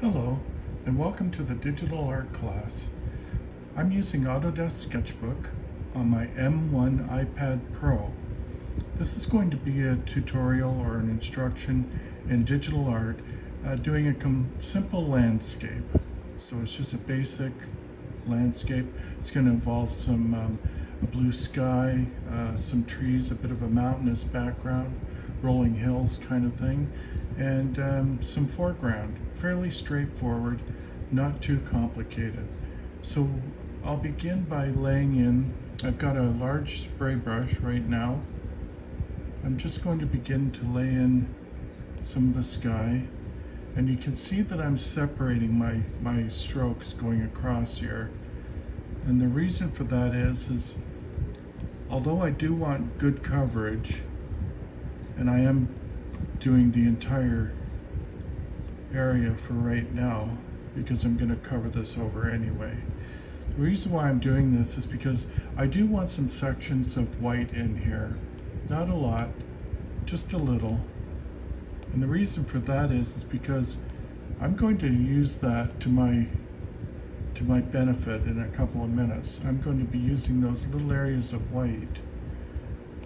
Hello, and welcome to the digital art class. I'm using Autodesk Sketchbook on my M1 iPad Pro. This is going to be a tutorial or an instruction in digital art doing a simple landscape. So it's just a basic landscape. It's going to involve some a blue sky, some trees, a bit of a mountainous background, rolling hills kind of thing, and some foreground. Fairly straightforward, not too complicated. So I'll begin by laying in, I've got a large spray brush right now. I'm just going to begin to lay in some of the sky, and you can see that I'm separating my strokes going across here. And the reason for that is although I do want good coverage, and I am doing the entire area for right now because I'm going to cover this over anyway. The reason why I'm doing this is because I do want some sections of white in here. Not a lot, just a little. And the reason for that is because I'm going to use that to my benefit in a couple of minutes. I'm going to be using those little areas of white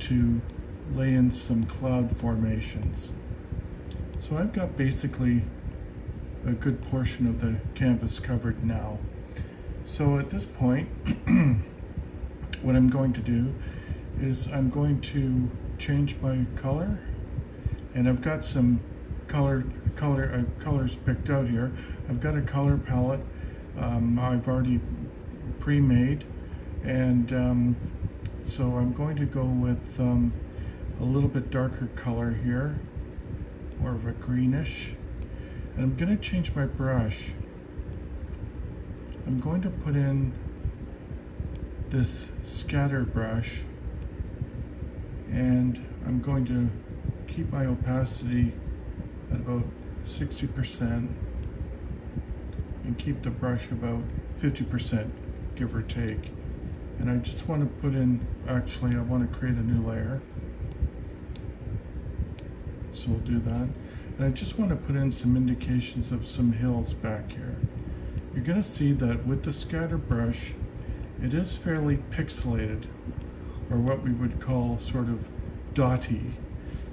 to lay in some cloud formations. So I've got basically a good portion of the canvas covered now. So at this point, what I'm going to do is I'm going to change my color, and I've got some colors picked out here. I've got a color palette I've already pre-made, and so I'm going to go with a little bit darker color here, more of a greenish. And I'm going to change my brush. I'm going to put in this scatter brush, and I'm going to keep my opacity at about 60% and keep the brush about 50%, give or take. And I just want to put in, actually I want to create a new layer. So we'll do that. And I just want to put in some indications of some hills back here. You're going to see that with the scatter brush, it is fairly pixelated, or what we would call sort of dotty.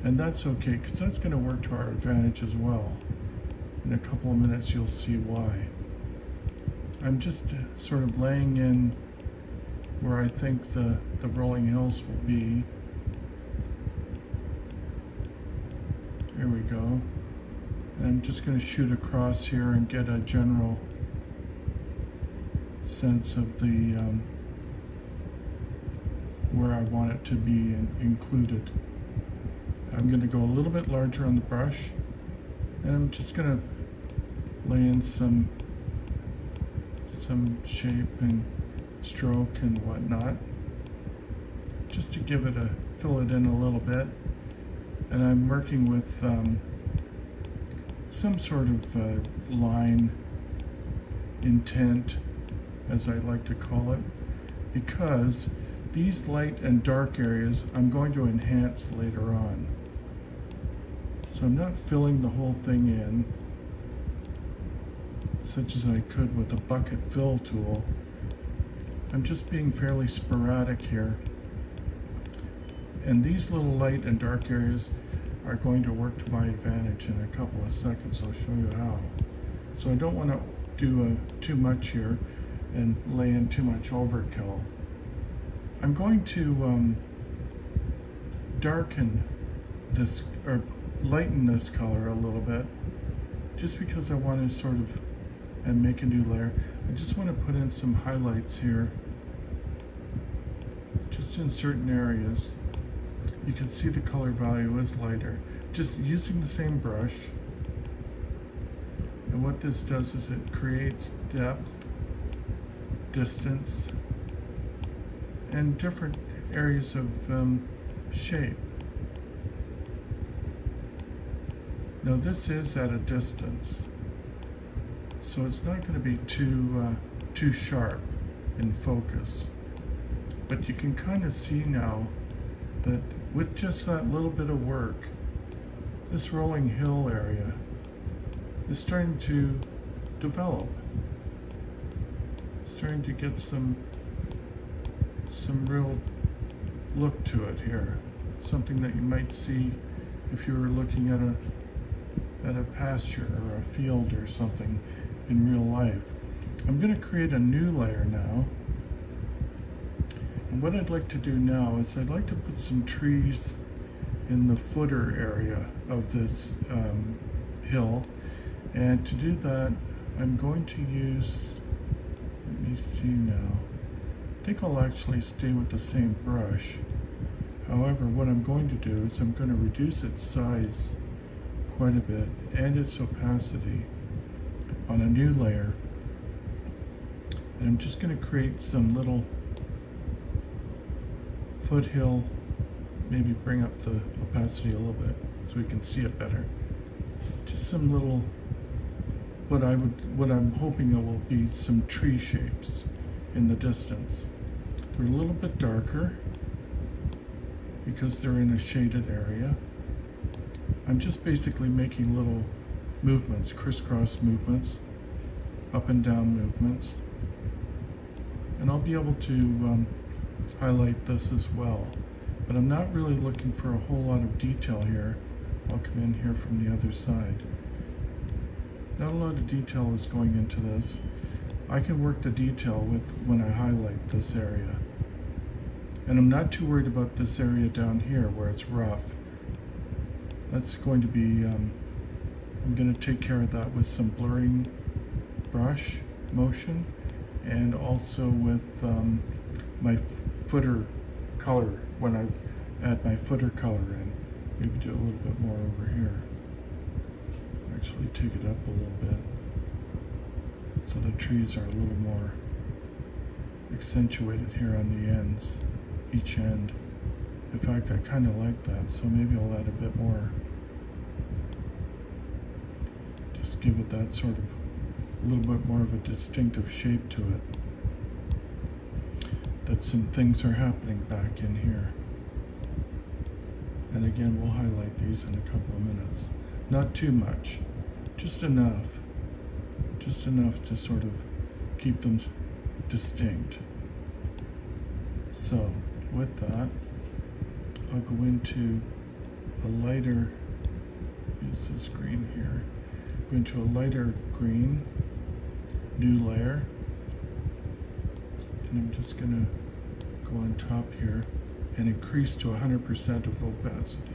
And that's okay, because that's going to work to our advantage as well. In a couple of minutes you'll see why. I'm just sort of laying in where I think the rolling hills will be. There we go. And I'm just going to shoot across here and get a general sense of the where I want it to be included. I'm going to go a little bit larger on the brush, and I'm just going to lay in some shape and stroke and whatnot, just to give it fill it in a little bit. And I'm working with some sort of line intent, as I like to call it, because these light and dark areas I'm going to enhance later on. So I'm not filling the whole thing in, such as I could with a bucket fill tool. I'm just being fairly sporadic here. And these little light and dark areas are going to work to my advantage in a couple of seconds. I'll show you how. So I don't want to do too much here and lay in too much overkill. I'm going to darken this, or lighten this color a little bit, just because I want to sort of, and make a new layer. I just want to put in some highlights here, just in certain areas. You can see the color value is lighter, just using the same brush. And what this does is it creates depth, distance, and different areas of shape. Now this is at a distance, so it's not going to be too sharp in focus. But you can kind of see now that with just that little bit of work, this rolling hill area is starting to develop. Starting to get some real look to it here. Something that you might see if you were looking at a pasture or a field or something in real life. I'm going to create a new layer now. And what I'd like to do now is I'd like to put some trees in the footer area of this hill. And to do that, I'm going to use, let me see now, I think I'll actually stay with the same brush. However, what I'm going to do is I'm going to reduce its size quite a bit and its opacity on a new layer. And I'm just going to create some little foothill, maybe bring up the opacity a little bit so we can see it better. Just some little, what I'm hoping it will be some tree shapes in the distance. They're a little bit darker because they're in a shaded area. I'm just basically making little movements, crisscross movements, up and down movements. And I'll be able to highlight this as well. But I'm not really looking for a whole lot of detail here. I'll come in here from the other side. Not a lot of detail is going into this. I can work the detail with when I highlight this area. And I'm not too worried about this area down here where it's rough. That's going to be, I'm going to take care of that with some blurring brush motion and also with my footer color when I add my footer color in. Maybe do a little bit more over here. Actually take it up a little bit so the trees are a little more accentuated here on the ends, each end. In fact, I kind of like that, so maybe I'll add a bit more. Just give it that sort of a little bit more of a distinctive shape to it. That some things are happening back in here. And again, we'll highlight these in a couple of minutes. Not too much, just enough. Just enough to sort of keep them distinct. So, with that, I'll go into a lighter, use this green here, go into a lighter green, new layer, and I'm just going to go on top here and increase to 100% of opacity.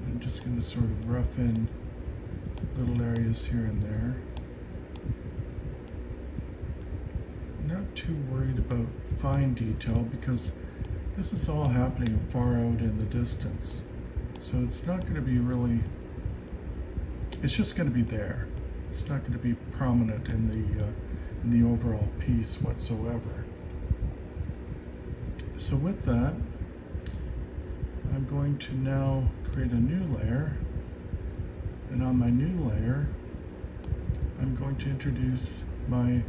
I'm just going to sort of rough in little areas here and there. Not too worried about fine detail because this is all happening far out in the distance. So it's not going to be really, it's just going to be there. It's not going to be prominent in the overall piece whatsoever. So with that, I'm going to now create a new layer. And on my new layer, I'm going to introduce my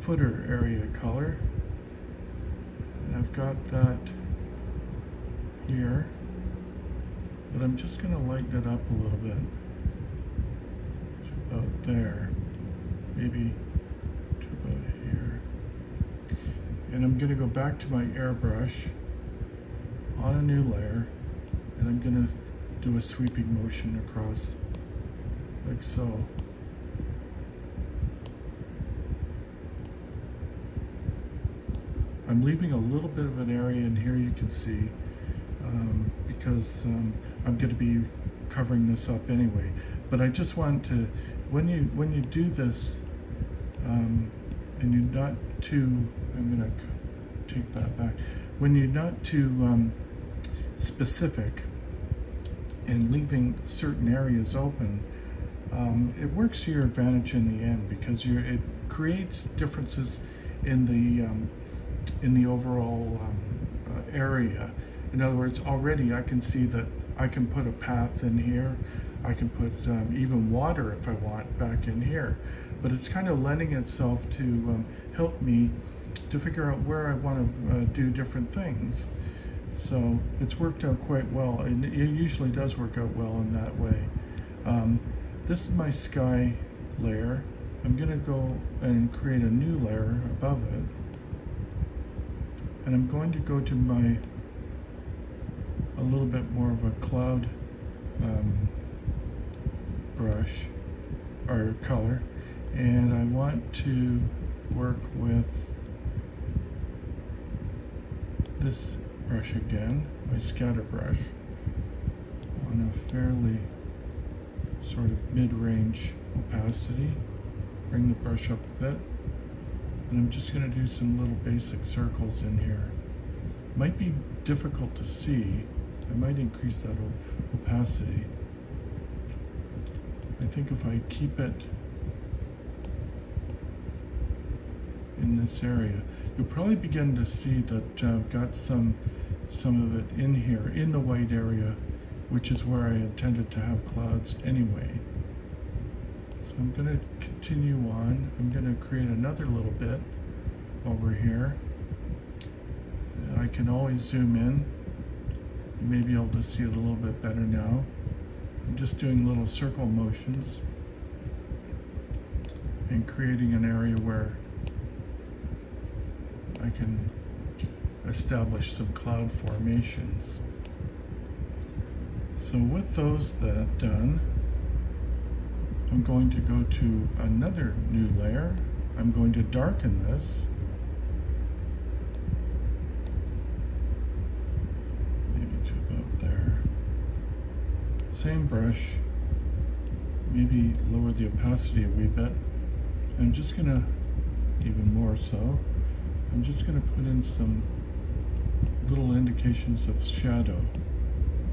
footer area color. And I've got that here, but I'm just going to lighten it up a little bit. To about there, maybe to about here. And I'm going to go back to my airbrush on a new layer, and I'm going to do a sweeping motion across like so. I'm leaving a little bit of an area in here you can see because I'm going to be covering this up anyway. But I just want to, when you do this and you're not too, I'm going to take that back. When you're not too specific and leaving certain areas open, it works to your advantage in the end because it creates differences in the overall area. In other words, already I can see that I can put a path in here. I can put even water if I want back in here. But it's kind of lending itself to help me to figure out where I want to do different things. So it's worked out quite well, and it usually does work out well in that way. This is my sky layer. I'm going to go and create a new layer above it. And I'm going to go to a little bit more of a cloud brush or color. And I want to work with this brush again, my scatter brush, on a fairly sort of mid-range opacity. Bring the brush up a bit, and I'm just going to do some little basic circles in here. Might be difficult to see. I might increase that opacity. I think if I keep it in this area, you'll probably begin to see that I've got some of it in here, in the white area, which is where I intended to have clouds anyway. So I'm going to continue on. I'm going to create another little bit over here. I can always zoom in. You may be able to see it a little bit better now. I'm just doing little circle motions and creating an area where I can establish some cloud formations. So with those done, I'm going to go to another new layer. I'm going to darken this. Maybe to about there. Same brush. Maybe lower the opacity a wee bit. I'm just gonna, even more so, I'm just gonna put in some little indications of shadow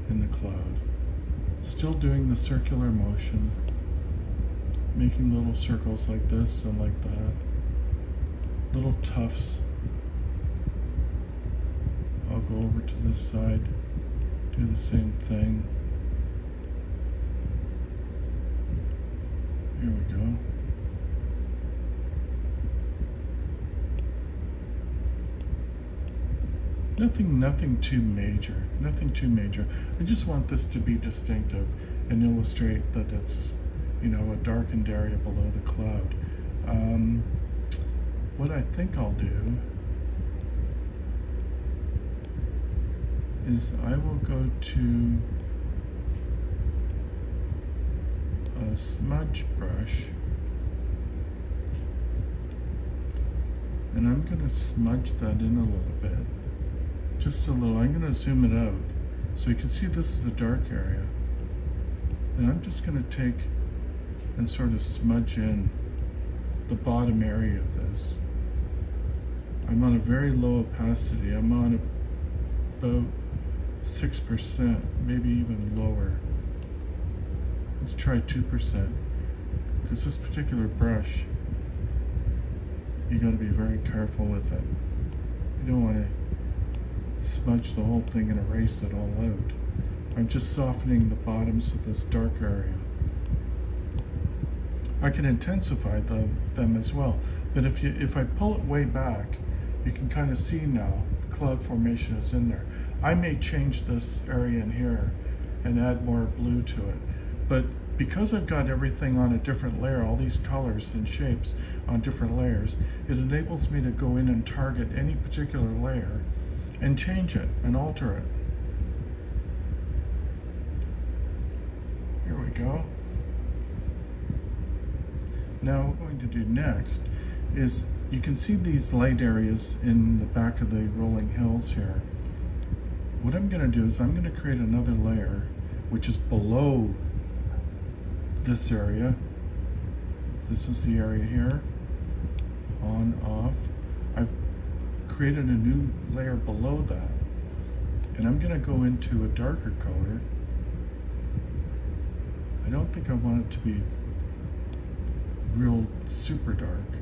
in the cloud. Still doing the circular motion, making little circles like this and like that, little tufts. I'll go over to this side, do the same thing. Here we go. Nothing too major, nothing too major. I just want this to be distinctive and illustrate that it's, you know, a darkened area below the cloud. What I think I'll do is I will go to a smudge brush, and I'm going to smudge that in a little bit. Just a little. I'm going to zoom it out so you can see this is a dark area. And I'm just going to take and sort of smudge in the bottom area of this. I'm on a very low opacity. I'm on about 6%, maybe even lower. Let's try 2%, because this particular brush, you got to be very careful with it. You don't want to smudge the whole thing and erase it all out. I'm just softening the bottoms of this dark area. I can intensify them as well, but if I pull it way back, you can kind of see now the cloud formation is in there. I may change this area in here and add more blue to it, but because I've got everything on a different layer, all these colors and shapes on different layers, it enables me to go in and target any particular layer and change it and alter it. Here we go. Now what we're going to do next is, you can see these light areas in the back of the rolling hills here. What I'm going to do is I'm going to create another layer which is below this area. This is the area here, on, off. I've created a new layer below that, and I'm going to go into a darker color. I don't think I want it to be real super dark,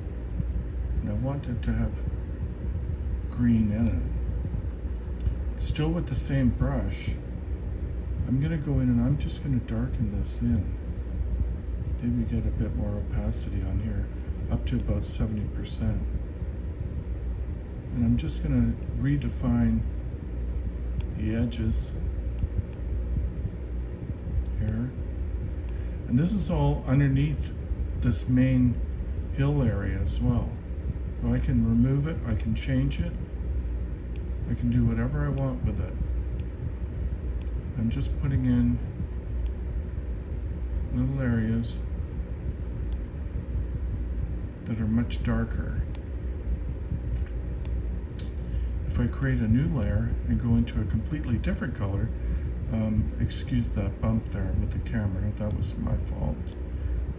and I want it to have green in it. Still with the same brush, I'm going to go in and I'm just going to darken this in. Maybe get a bit more opacity on here, up to about 70%. And I'm just going to redefine the edges here. And this is all underneath this main hill area as well. So I can remove it, I can change it, I can do whatever I want with it. I'm just putting in little areas that are much darker. If I create a new layer and go into a completely different color, excuse that bump there with the camera, that was my fault.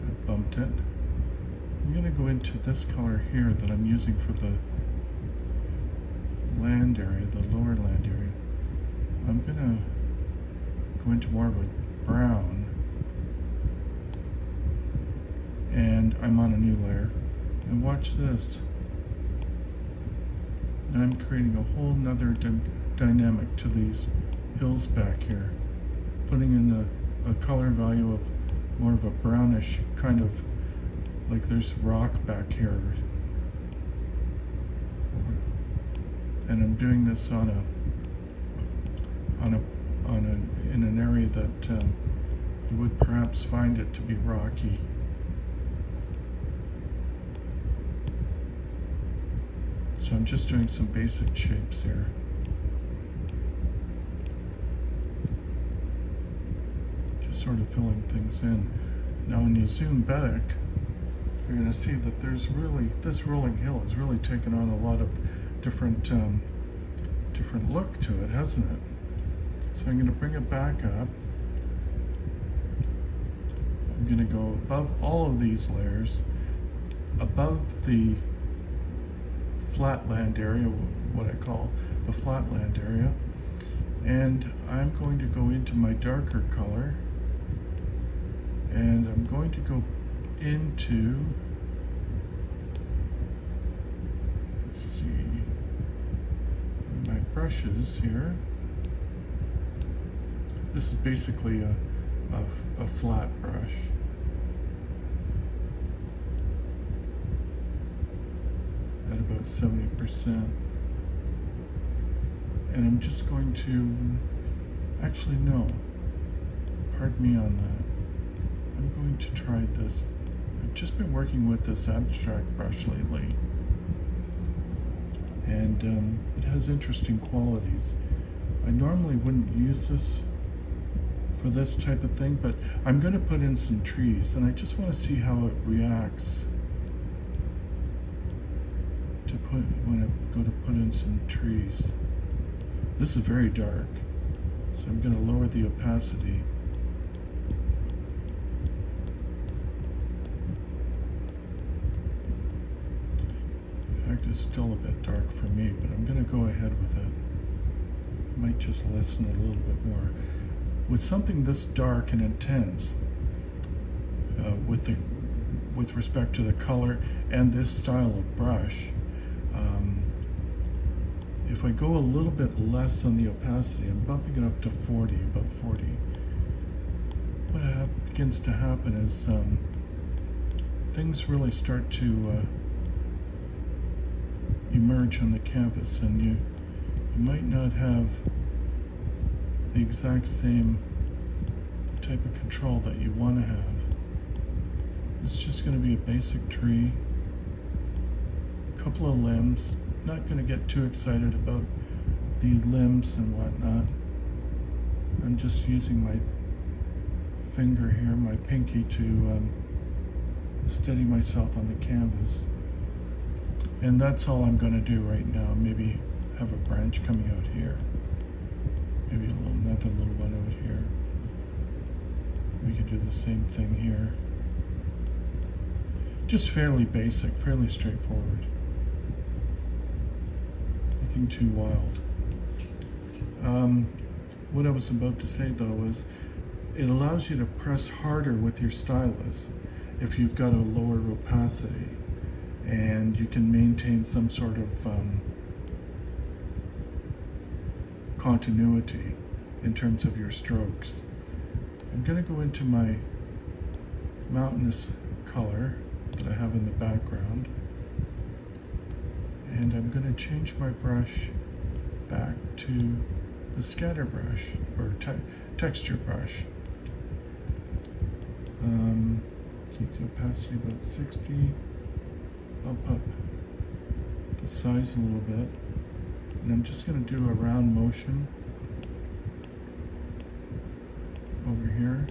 I bumped it. I'm going to go into this color here that I'm using for the land area, the lower land area. I'm going to go into more of a brown, and I'm on a new layer. And watch this. I'm creating a whole nother dynamic to these hills back here, putting in a color value of more of a brownish kind of, like there's rock back here, and I'm doing this in an area that you would perhaps find it to be rocky. So I'm just doing some basic shapes here. Just sort of filling things in. Now when you zoom back, you're going to see that there's really, this rolling hill has really taken on a lot of different look to it, hasn't it? So I'm going to bring it back up. I'm going to go above all of these layers, above the flatland area, what I call the flatland area, and I'm going to go into my darker color, and I'm going to go into, let's see, my brushes here. This is basically a flat brush. At about 70%. And I'm just going to, actually no, pardon me on that. I'm going to try this. I've just been working with this abstract brush lately, and it has interesting qualities. I normally wouldn't use this for this type of thing, but I'm going to put in some trees, and I just want to see how it reacts when I go to put in some trees. This is very dark, so I'm going to lower the opacity. In fact, it's still a bit dark for me, but I'm going to go ahead with it. Might just lessen it a little bit more. With something this dark and intense, with respect to the color and this style of brush, if I go a little bit less on the opacity, I'm bumping it up to 40, about 40, what begins to happen is things really start to emerge on the canvas, and you might not have the exact same type of control that you want to have. It's just going to be a basic tree, a couple of limbs. Not going to get too excited about the limbs and whatnot. I'm just using my finger here, my pinky, to steady myself on the canvas. And that's all I'm going to do right now. Maybe have a branch coming out here. Maybe another little one out here. We could do the same thing here. Just fairly basic, fairly straightforward. Nothing too wild. What I was about to say though is it allows you to press harder with your stylus if you've got a lower opacity, and you can maintain some sort of continuity in terms of your strokes. I'm going to go into my mountainous color that I have in the background, and I'm going to change my brush back to the scatter brush or texture brush. Keep the opacity about 60. Bump up the size a little bit. And I'm just going to do a round motion over here.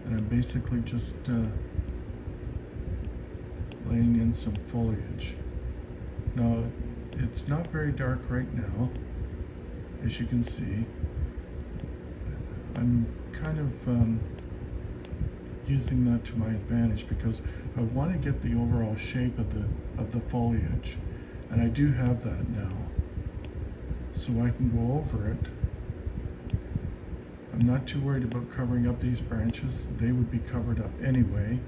And I'm basically just laying in some foliage. Now, it's not very dark right now, as you can see. I'm kind of using that to my advantage because I want to get the overall shape of the foliage, and I do have that now, so I can go over it. I'm not too worried about covering up these branches. They would be covered up anyway.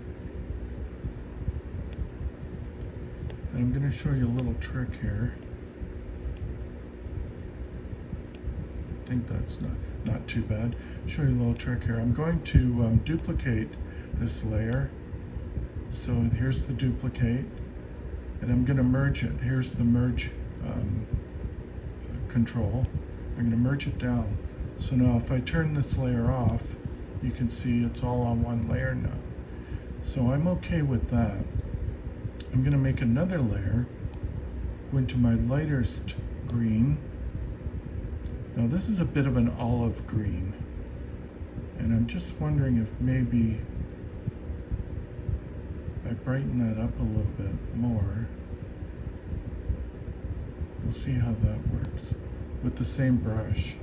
And I'm going to show you a little trick here. I think that's not too bad. Show you a little trick here. I'm going to duplicate this layer. So here's the duplicate, and I'm going to merge it. Here's the merge control. I'm going to merge it down. So now if I turn this layer off, you can see it's all on one layer now. So I'm okay with that. I'm going to make another layer, go into my lightest green. Now this is a bit of an olive green, and I'm just wondering if maybe I brighten that up a little bit more. We'll see how that works with the same brush.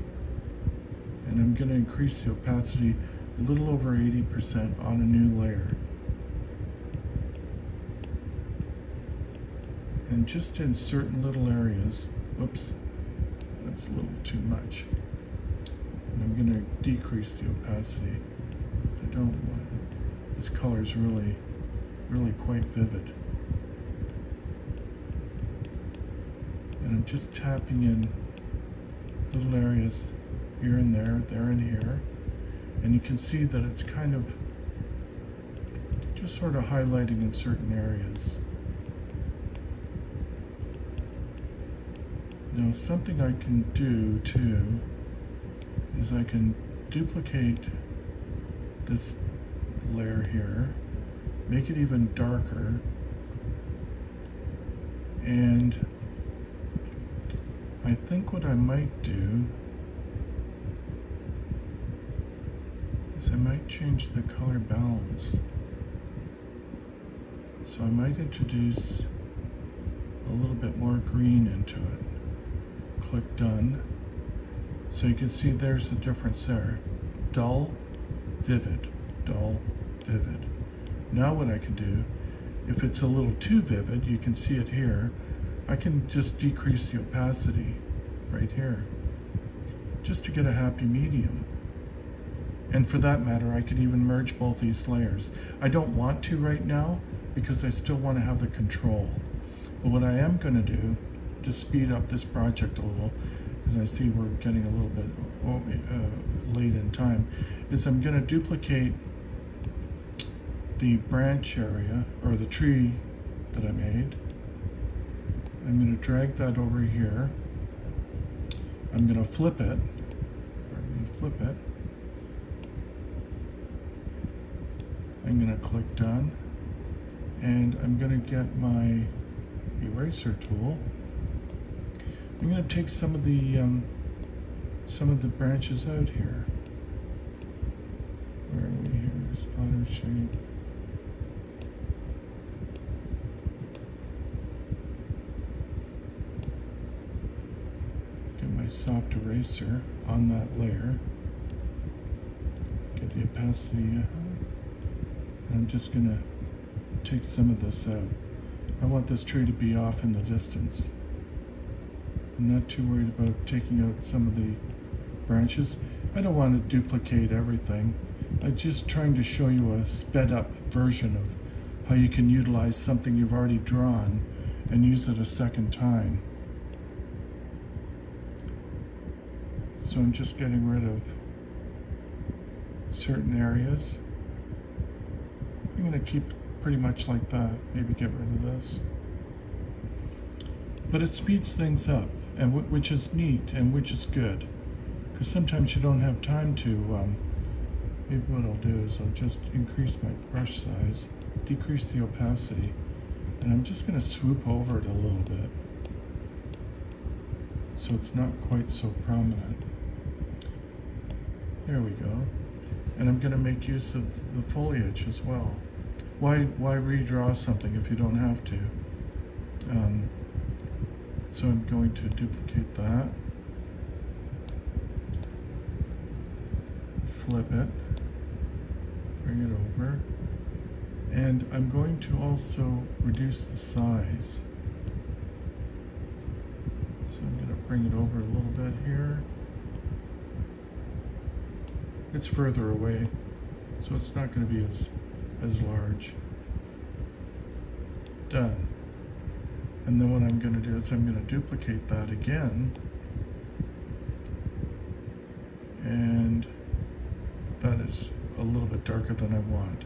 And I'm going to increase the opacity a little over 80% on a new layer. And just in certain little areas, whoops, that's a little too much. And I'm going to decrease the opacity. I don't want, this color is really quite vivid. And I'm just tapping in little areas here and there and here. And you can see that it's kind of just sort of highlighting in certain areas. Now something I can do too is I can duplicate this layer here, make it even darker, and I think what I might do is I might change the color balance. So I might introduce a little bit more green into it. Click done. So you can see there's the difference there. Dull, vivid, dull, vivid. Now what I can do, if it's a little too vivid, you can see it here, I can just decrease the opacity right here, just to get a happy medium. And for that matter, I could even merge both these layers. I don't want to right now because I still want to have the control. But what I am going to do to speed up this project a little, because I see we're getting a little bit late in time, is I'm going to duplicate the branch area, or the tree that I made. I'm going to drag that over here. I'm going to flip it. I'm going to click done, and I'm going to get my eraser tool. I'm going to take some of the branches out here. Where are we here? Spotter shape. Get my soft eraser on that layer. Get the opacity. And I'm just going to take some of this out. I want this tree to be off in the distance. I'm not too worried about taking out some of the branches. I don't want to duplicate everything. I'm just trying to show you a sped up version of how you can utilize something you've already drawn and use it a second time. So I'm just getting rid of certain areas. I'm going to keep pretty much like that, maybe get rid of this. But it speeds things up, and which is neat and which is good, because sometimes you don't have time to maybe what I'll do is I'll just increase my brush size, decrease the opacity, and I'm just going to swoop over it a little bit so it's not quite so prominent. There we go. And I'm going to make use of the foliage as well. Why redraw something if you don't have to? So I'm going to duplicate that, flip it, bring it over, and I'm going to also reduce the size. So I'm going to bring it over a little bit here. It's further away, so it's not going to be as large. Done. And then what I'm going to do is I'm going to duplicate that again, and that is a little bit darker than I want.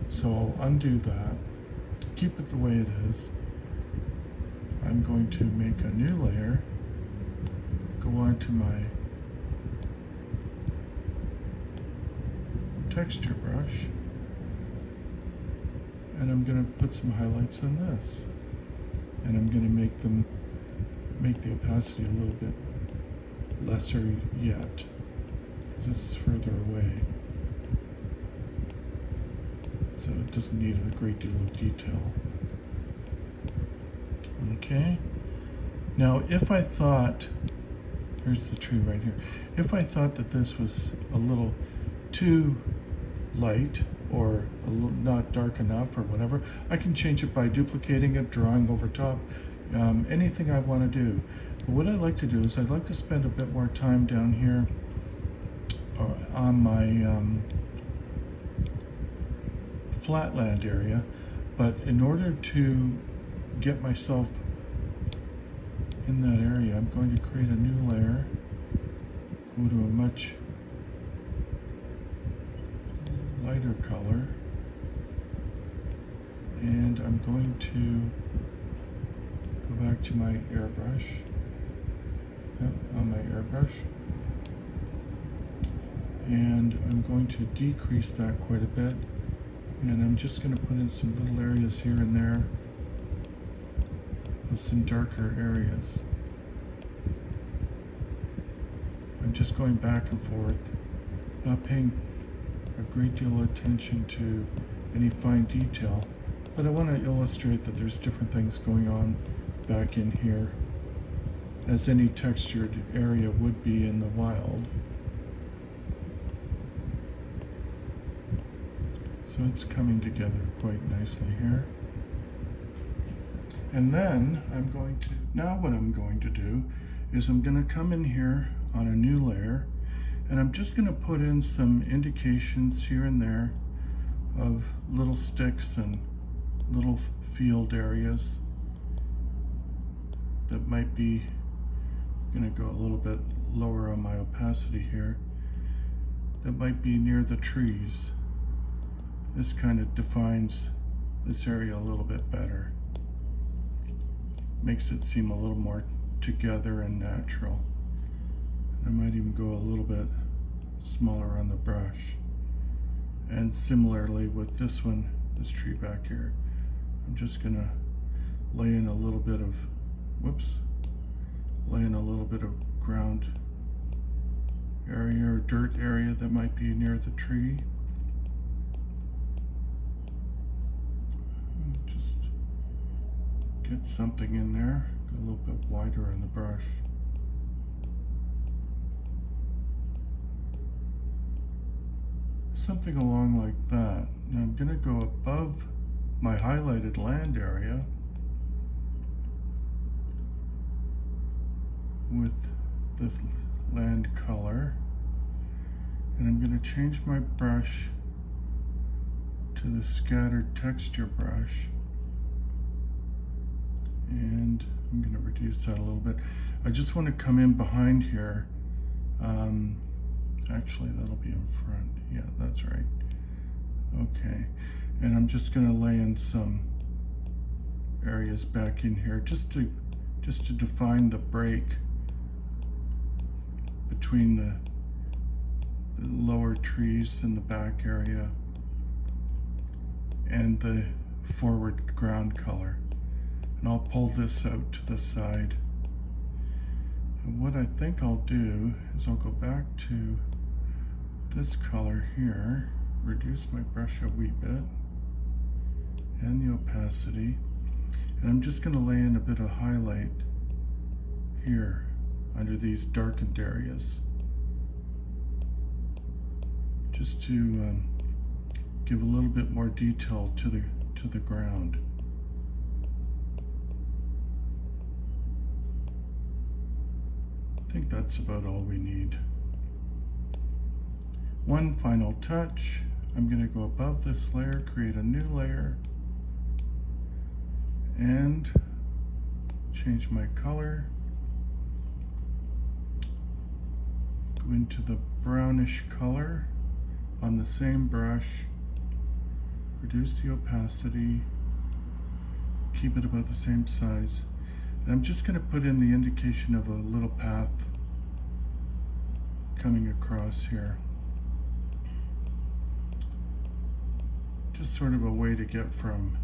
So I'll undo that, keep it the way it is. I'm going to make a new layer, go on to my texture brush, and I'm going to put some highlights in this. And I'm going to make the opacity a little bit lesser yet, because this is further away. So it doesn't need a great deal of detail. Okay. Now if I thought, here's the tree right here, if I thought that this was a little too light or not dark enough or whatever, I can change it by duplicating it, drawing over top, anything I want to do. But what I like to do is I'd like to spend a bit more time down here on my flatland area, but in order to get myself in that area, I'm going to create a new layer, go to a much lighter color, and I'm going to go back to my airbrush, on my airbrush, and I'm going to decrease that quite a bit, and I'm just going to put in some little areas here and there with some darker areas. I'm just going back and forth, not paying a great deal of attention to any fine detail, but I want to illustrate that there's different things going on back in here, as any textured area would be in the wild. So it's coming together quite nicely here. And then now what I'm going to do is I'm going to come in here on a new layer, and I'm just going to put in some indications here and there of little sticks and little field areas that might be, I'm going to go a little bit lower on my opacity here, that might be near the trees. This kind of defines this area a little bit better. Makes it seem a little more together and natural. I might even go a little bit smaller on the brush. And similarly with this one, this tree back here, I'm just gonna lay in a little bit of, lay in a little bit of ground area or dirt area that might be near the tree. Just get something in there, go a little bit wider on the brush. Something along like that. Now I'm going to go above my highlighted land area with this land color, and I'm going to change my brush to the scattered texture brush, and I'm going to reduce that a little bit. I just want to come in behind here. Actually, that'll be in front. Yeah, that's right. Okay, and I'm just going to lay in some areas back in here just to define the break between the lower trees in the back area, and the forward ground color. And I'll pull this out to the side. And what I think I'll do is I'll go back to this color here, reduce my brush a wee bit, and the opacity. And I'm just going to lay in a bit of highlight here under these darkened areas, just to give a little bit more detail to the ground. I think that's about all we need. One final touch. I'm going to go above this layer, create a new layer, and change my color. Go into the brownish color on the same brush, reduce the opacity, keep it about the same size. And I'm just going to put in the indication of a little path coming across here. Just sort of a way to get from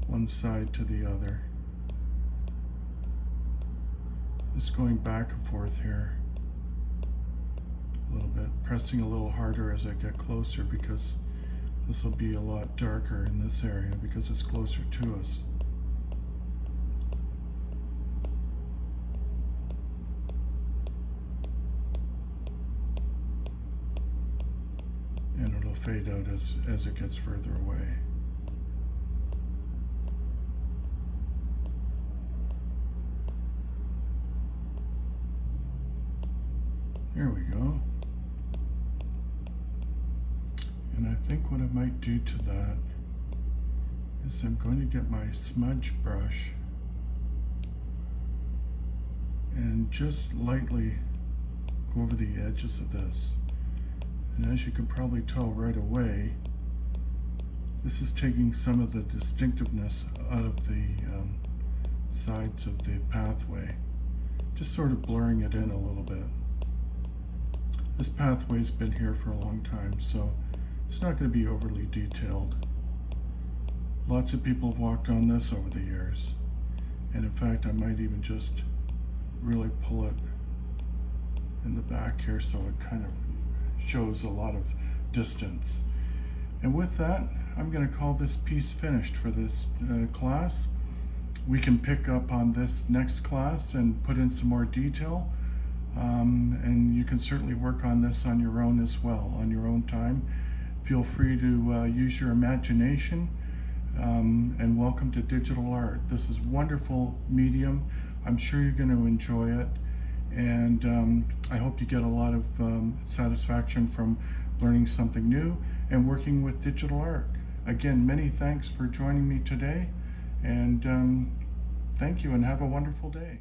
one side to the other. Just going back and forth here a little bit, pressing a little harder as I get closer, because this will be a lot darker in this area because it's closer to us. And it'll fade out as it gets further away. There we go. And I think what I might do to that is I'm going to get my smudge brush and just lightly go over the edges of this. And as you can probably tell right away, this is taking some of the distinctiveness out of the sides of the pathway, just sort of blurring it in a little bit. This pathway's been here for a long time, so it's not going to be overly detailed. Lots of people have walked on this over the years, and in fact I might even just really pull it in the back here so it kind of shows a lot of distance. And with that, I'm going to call this piece finished for this class. We can pick up on this next class and put in some more detail, and you can certainly work on this on your own as well, on your own time. Feel free to use your imagination, and welcome to digital art. This is a wonderful medium. I'm sure you're going to enjoy it. And I hope you get a lot of satisfaction from learning something new and working with digital art. Again, many thanks for joining me today, and thank you and have a wonderful day.